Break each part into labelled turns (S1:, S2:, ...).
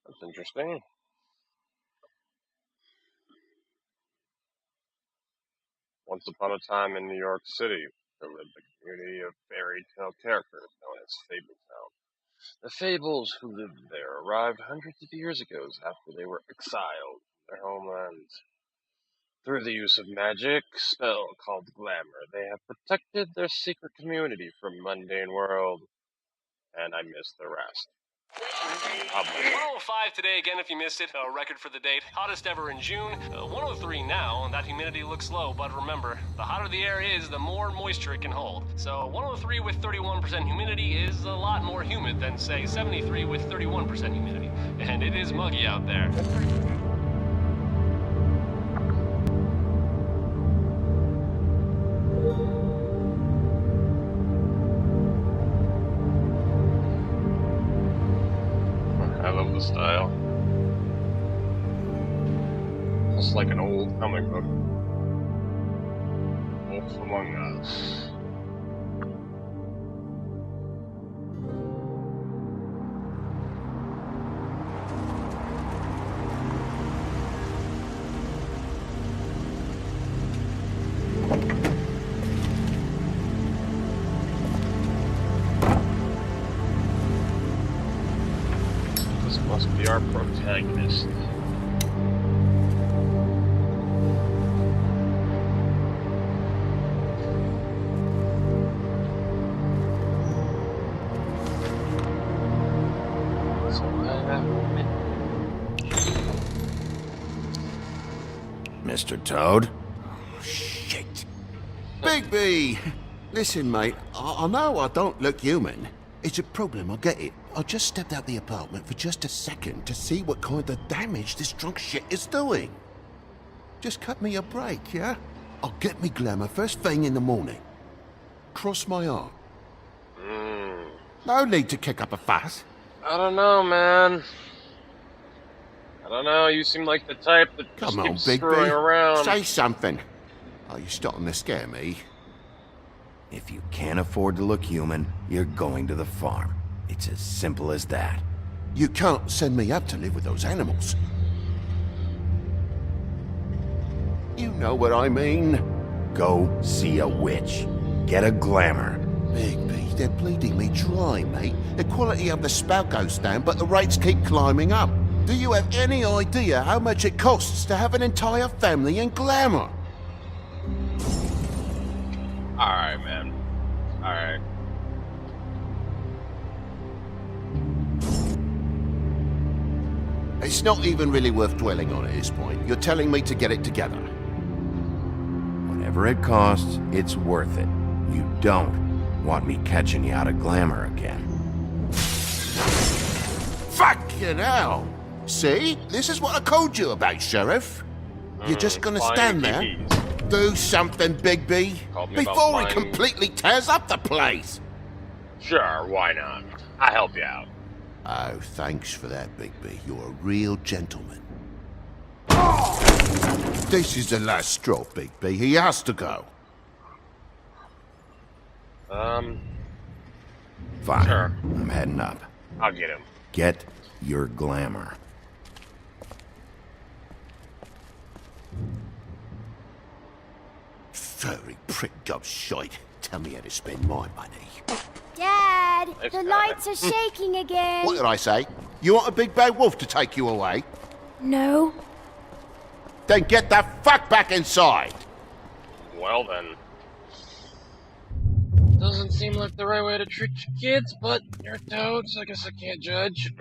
S1: That's interesting. Once upon a time in New York City, there lived a community of fairy tale characters known as Fabletown. The Fables who lived there arrived hundreds of years ago after they were exiled from their homeland. Through the use of magic spell called glamour, they have protected their secret community from mundane world. And I missed the rest.
S2: 105 today, again, if you missed it. A record for the date. Hottest ever in June. 103 now, and that humidity looks low, but remember, the hotter the air is, the more moisture it can hold. So 103 with 31% humidity is a lot more humid than, say, 73 with 31% humidity. And it is muggy out there.
S1: I love the style. It's like an old comic book. Wolf Among Us. This must be our protagonist.
S3: Mr. Toad?
S4: Oh, shit. Bigby! Listen, mate, I know I don't look human. It's a problem, I get it. I just stepped out the apartment for just a second to see what kind of damage this drunk shit is doing. Just cut me a break, yeah? I'll get me glamour first thing in the morning. Cross my heart. No need to kick up a fuss.
S1: I don't know, man. I don't know, you seem like the type that just
S4: Come on,
S1: keeps
S4: Bigby.
S1: screwing around.
S4: Say something. Are you starting to scare me?
S3: If you can't afford to look human, you're going to the farm. It's as simple as that.
S4: You can't send me up to live with those animals. You know what I mean.
S3: Go see a witch. Get a glamour.
S4: Bigby, they're bleeding me dry, mate. The quality of the spout goes down, but the rates keep climbing up. Do you have any idea how much it costs to have an entire family in glamour?
S1: Alright, man. Alright.
S4: It's not even really worth dwelling on at this point. You're telling me to get it together.
S3: Whatever it costs, it's worth it. You don't want me catching you out of glamour again.
S4: Fucking hell! See? This is what I told you about, Sheriff. You're just gonna stand there? Do something, Bigby, before he completely tears up the place.
S1: Sure, why not? I'll help you out.
S4: Oh, thanks for that, Bigby. You're a real gentleman. This is the last straw, Bigby. He has to go.
S3: Fine.
S1: Sure.
S3: I'm heading up.
S1: I'll get him.
S3: Get your glamour.
S4: Furry prick job shite. Tell me how to spend my money.
S5: Dad,
S1: Nice
S5: the
S1: guy.
S5: lights are shaking again.
S4: What did I say? You want a big bad wolf to take you away?
S5: No.
S4: Then get the fuck back inside!
S1: Well then. Doesn't seem like the right way to treat your kids, but you're Toad, so I guess I can't judge.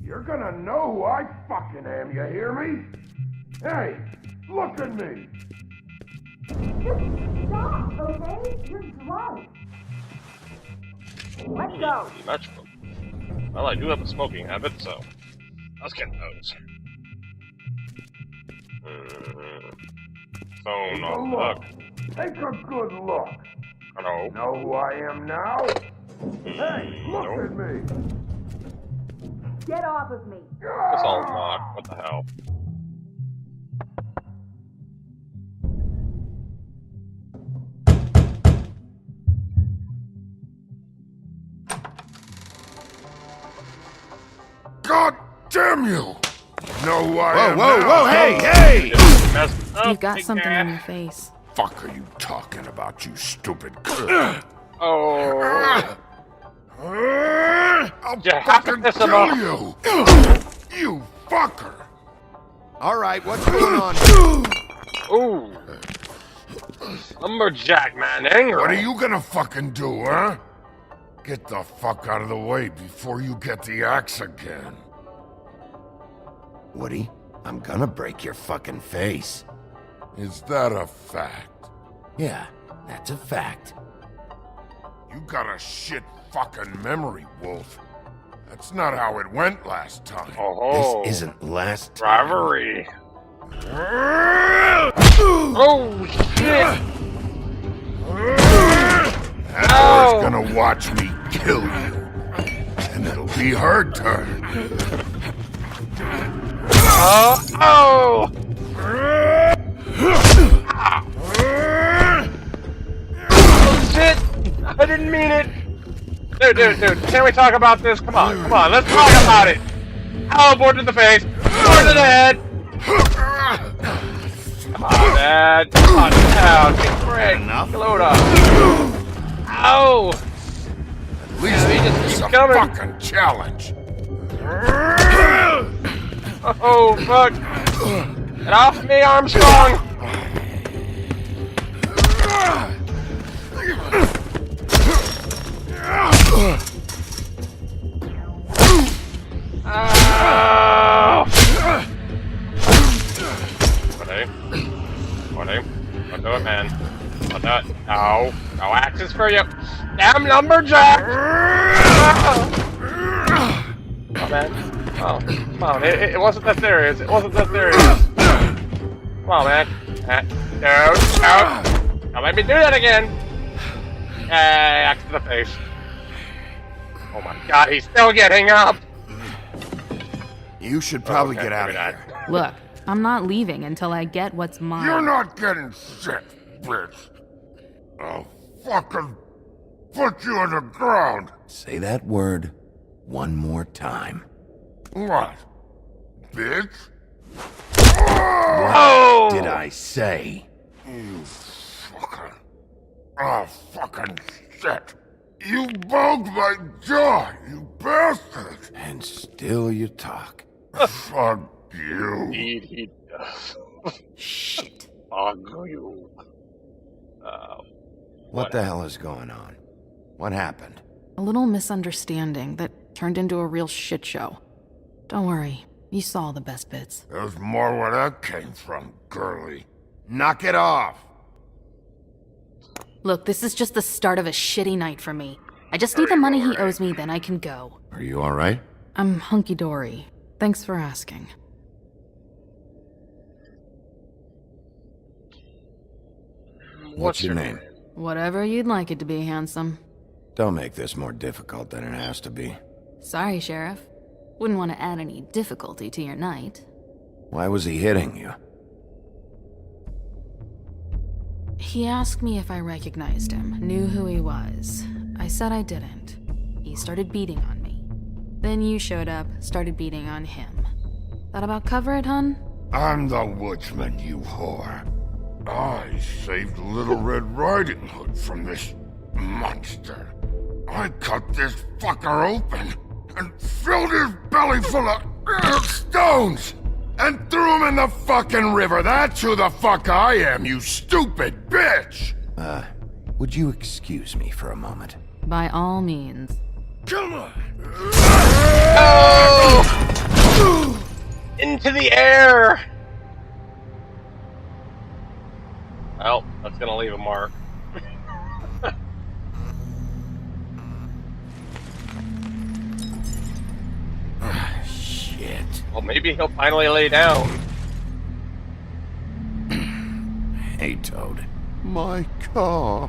S6: You're gonna know who I fucking am, you hear me? Hey, look at me!
S7: Stop, okay? You're drunk. Let's go.
S1: Symmetrical. Well, I do have a smoking habit, so let's get those. Phone
S6: Take a
S1: on
S6: look.
S1: hook.
S6: Take a good look.
S1: Hello.
S6: Know who I am now? Hey, look
S1: Nope.
S6: at me.
S7: Get off of me.
S1: It's all locked. What the hell?
S6: God damn you! Know who I am
S4: Whoa,
S6: now?
S4: whoa, hey, hey!
S1: Messed up,
S8: You've got
S1: big
S8: something
S1: guy.
S8: on your face.
S6: Fuck are you talking about, you stupid?
S1: Oh.
S6: I'll
S1: You have to
S6: fucking
S1: piss him
S6: kill
S1: off.
S6: you! You fucker!
S4: All right, what's going on?
S1: Ooh. Lumberjack, man. Angry.
S6: What are you gonna fucking do, huh? Get the fuck out of the way before you get the axe again.
S3: Woody, I'm gonna break your fucking face.
S6: Is that a fact?
S3: Yeah, that's a fact.
S6: You got a shit fucking memory, Wolf. That's not how it went last time.
S1: Oh.
S3: This isn't last.
S1: Rivalry. Oh, shit.
S6: Heather's gonna watch me kill you. And it'll be her turn.
S1: Oh. Oh, shit. I didn't mean it. Dude, can we talk about this? Come on, let's talk about it. Oh, board to the face, board to the head. Come on, Dad. Come on, down. Big break. Load up. Ow.
S6: At least
S1: he just
S6: it's
S1: keeps
S6: a
S1: coming.
S6: fucking challenge.
S1: Oh, fuck. Get off me, Armstrong. What do it, man. What do it. No. No axes for you. Damn lumberjack! Oh, man. Oh, come on. It wasn't that serious. It wasn't that serious. Come on, man. No. Don't let me do that again. Hey, axe to the face. Oh my god, he's still getting up!
S4: You should probably
S1: Okay,
S4: get out of
S1: maybe
S4: here.
S8: Look, I'm not leaving until I get what's mine.
S6: You're not getting shit, bitch. I'll fucking put you on the ground.
S3: Say that word one more time.
S6: What? Bitch?
S1: Oh!
S3: Did I say?
S6: You fucker. Oh, fucking shit. You bugged my jaw, you bastard.
S3: And still you talk.
S6: Fuck you.
S1: Indeed, he does.
S8: Shit.
S1: Fuck you.
S3: What the hell is going on? What happened?
S8: A little misunderstanding that turned into a real shit show. Don't worry, you saw the best bits.
S6: There's more where that came from, girly.
S4: Knock it off.
S8: Look, this is just the start of a shitty night for me. I just need the money he owes me, then I can go.
S3: Are you alright?
S8: I'm hunky-dory. Thanks for asking.
S3: What's your name?
S8: Whatever you'd like it to be, handsome.
S3: Don't make this more difficult than it has to be.
S8: Sorry, Sheriff. Wouldn't want to add any difficulty to your night.
S3: Why was he hitting you?
S8: He asked me if I recognized him, knew who he was. I said I didn't. He started beating on me. Then you showed up, started beating on him. That about cover it, hun?
S6: I'm the woodsman, you whore. I saved Little Red Riding Hood from this monster. I cut this fucker open and filled his belly full of stones and threw him in the fucking river. That's who the fuck I am, you stupid bitch!
S3: Would you excuse me for a moment?
S8: By all means.
S6: Come on!
S1: Oh! Into the air! Well, that's gonna leave a mark.
S3: Shit.
S1: Well, maybe he'll finally lay down.
S3: Hey, Toad.
S4: My car.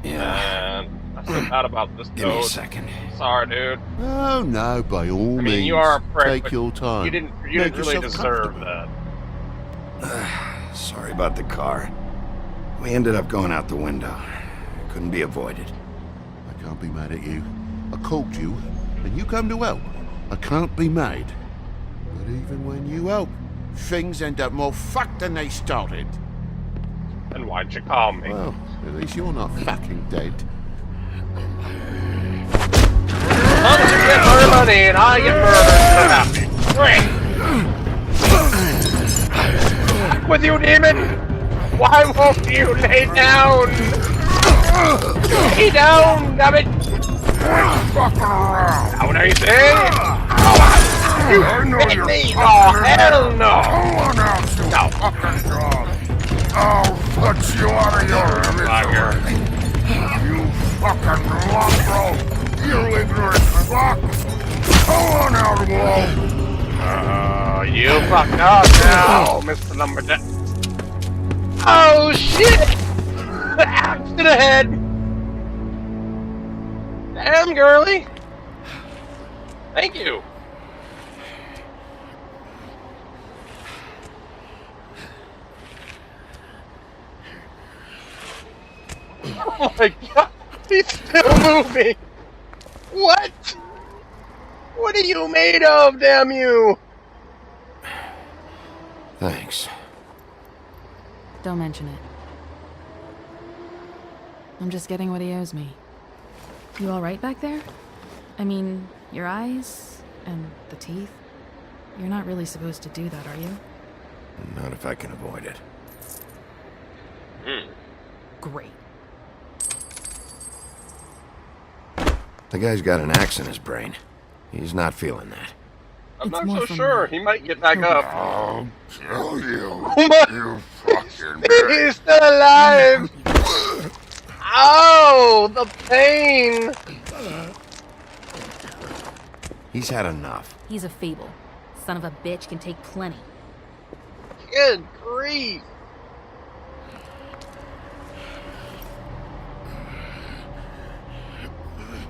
S3: Yeah.
S1: And I feel bad about this,
S3: Give me a
S1: Toad.
S3: second.
S1: Sorry, dude.
S4: Oh, no, by all
S1: I
S4: means.
S1: mean, you are a prick,
S4: Take
S1: but
S4: your time.
S1: You didn't
S4: Make
S1: really
S4: yourself
S1: deserve
S4: comfortable.
S1: that.
S3: Sorry about the car. We ended up going out the window. Couldn't be avoided.
S4: I can't be mad at you. I called you, and you come to help. I can't be mad. But even when you help, things end up more fucked than they started.
S1: Then why'd you call me?
S4: Well, at least you're not fucking dead.
S1: As long as you get my money and I get murdered, Back with you, demon! Why won't you lay down? Lay down, damn it! What are you saying? You hit me! Oh, hell no! No.
S6: I'll put you out of your misery. You fucking lombro! You ignorant fuck! Go on out, Wolf!
S1: You fucked up now, Mr. Lumberjack. Oh, shit! Axe to the head! Damn, girly! Thank you! Oh my god! He's still moving! What? What are you made of, damn you?
S3: Thanks.
S8: Don't mention it. I'm just getting what he owes me. You alright back there? I mean, your eyes and the teeth? You're not really supposed to do that, are you?
S3: Not if I can avoid it.
S8: Great.
S3: The guy's got an axe in his brain. He's not feeling that.
S1: I'm
S8: It's
S1: not
S8: more
S1: so
S8: from
S1: sure.
S8: me.
S1: He might get back up.
S6: I'll kill you.
S1: Oh my-
S6: You fucking bitch.
S1: He's still alive! Ow! The pain!
S3: He's had enough.
S9: He's a fable. Son of a bitch can take plenty.
S1: Good grief!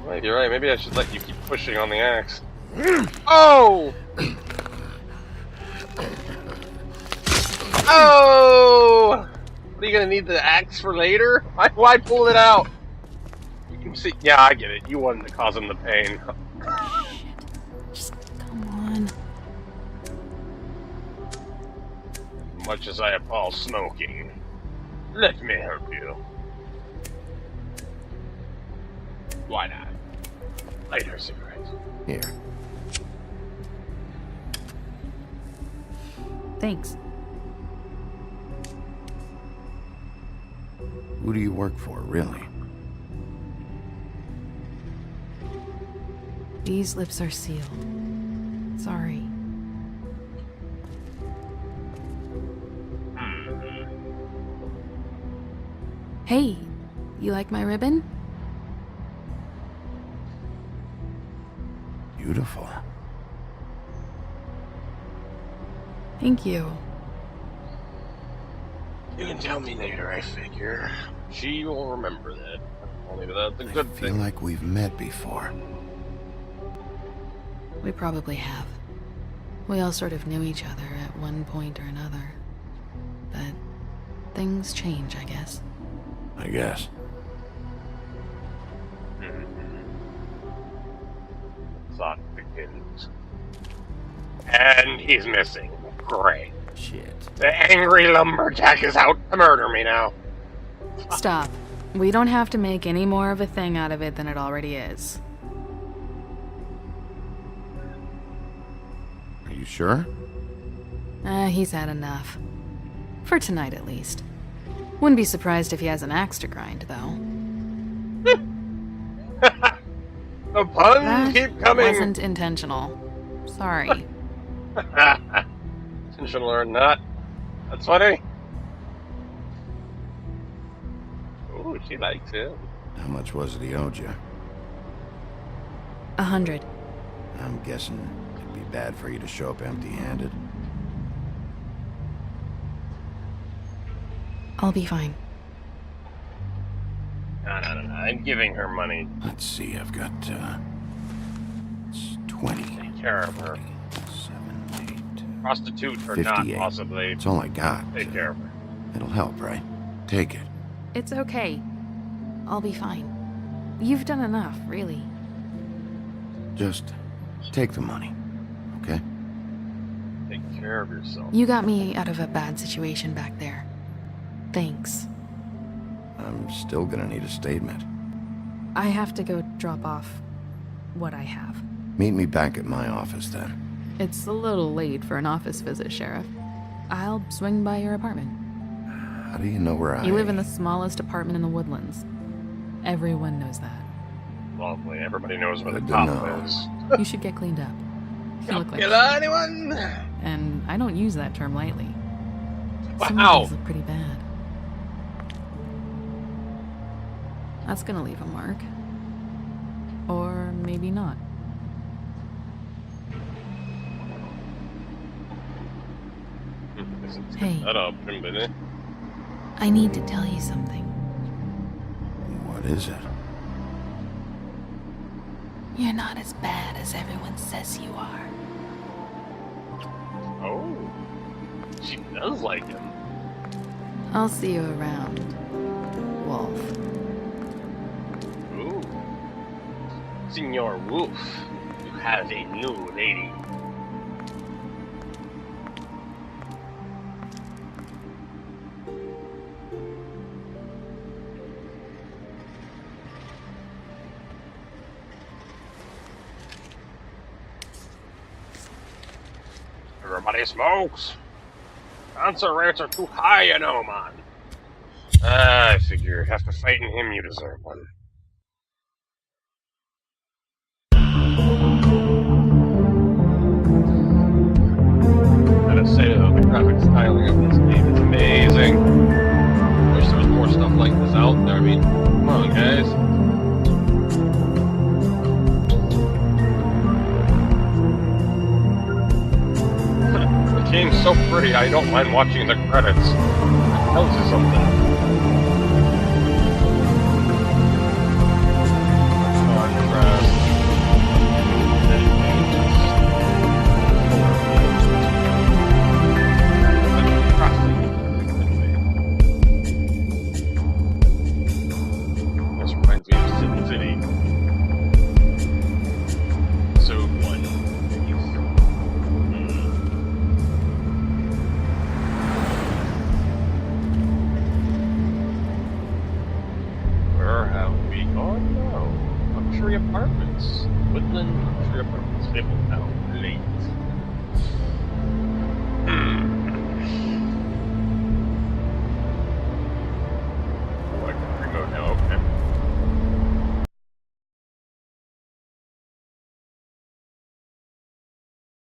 S1: Wait, you're right. Maybe I should let you keep pushing on the axe. Oh! Oh! What, are you gonna need the axe for later? Why pull it out? You can see. Yeah, I get it. You wanted to cause him the pain.
S8: Just come on.
S1: Much as I appall smoking, let me help you. Why not? Light her cigarette.
S3: Here.
S8: Thanks.
S3: Who do you work for, really?
S8: These lips are sealed. Sorry. Hey, you like my ribbon?
S3: Beautiful.
S8: Thank you.
S1: You can tell me later, I figure. She will remember that. Only that's a good
S3: I feel
S1: thing.
S3: like we've met before.
S8: We probably have. We all sort of knew each other at one point or another. But things change, I guess.
S3: I guess.
S1: Thought begins. And he's missing. Great.
S3: Shit.
S1: The angry lumberjack is out to murder me now.
S8: Stop. We don't have to make any more of a thing out of it than it already is.
S3: Are you sure?
S8: He's had enough. For tonight, at least. Wouldn't be surprised if he has an axe to grind, though.
S1: The puns
S8: That
S1: keep coming.
S8: wasn't intentional. Sorry.
S1: Intentional or not. That's funny. Ooh, she likes him.
S3: How much was it he owed you?
S8: 100.
S3: I'm guessing it Be bad for you to show up empty-handed.
S8: I'll be fine.
S1: No. I'm giving her money.
S3: Let's see, I've got, it's 20.
S1: Take care of her.
S3: 7, 8...
S1: Prostitute or
S3: 58.
S1: not, possibly.
S3: That's all I got.
S1: Take care of her.
S3: It'll help, right? Take it.
S8: It's okay. I'll be fine. You've done enough, really.
S3: Just take the money, okay?
S1: Take care of yourself.
S8: You got me out of a bad situation back there. Thanks.
S3: I'm still gonna need a statement.
S8: I have to go drop off what I have.
S3: Meet me back at my office, then.
S8: It's a little late for an office visit, Sheriff. I'll swing by your apartment.
S3: How do you know where I...
S8: You live in the smallest apartment in the Woodlands. Everyone knows that.
S1: Lovely. Everybody knows where the
S3: Good to
S1: top
S3: know.
S1: is.
S8: You should get cleaned up. You look like
S1: Kill
S8: shit.
S1: anyone?
S8: And I don't use that term lightly. Some
S1: Wow.
S8: of these look pretty bad. That's gonna leave a mark. Or maybe not. Hey.
S1: Shut up, Billy.
S8: I need to tell you something.
S3: What is it?
S8: You're not as bad as everyone says you are.
S1: Oh. She does like him.
S8: I'll see you around, Wolf.
S1: Ooh. Senor Wolf, you have a new lady. Everybody smokes. Cancer rates are too high, you know, man. I figure after fighting him, you deserve one. Gotta say though, the graphic styling of this game is amazing. Wish there was more stuff like this out there. I mean, come on, guys. The game's so pretty, I don't mind watching the credits. It tells you something. This reminds me of Sin City. So one. Where have we gone now? Luxury apartments. Woodland luxury apartments. Fabletown. Late.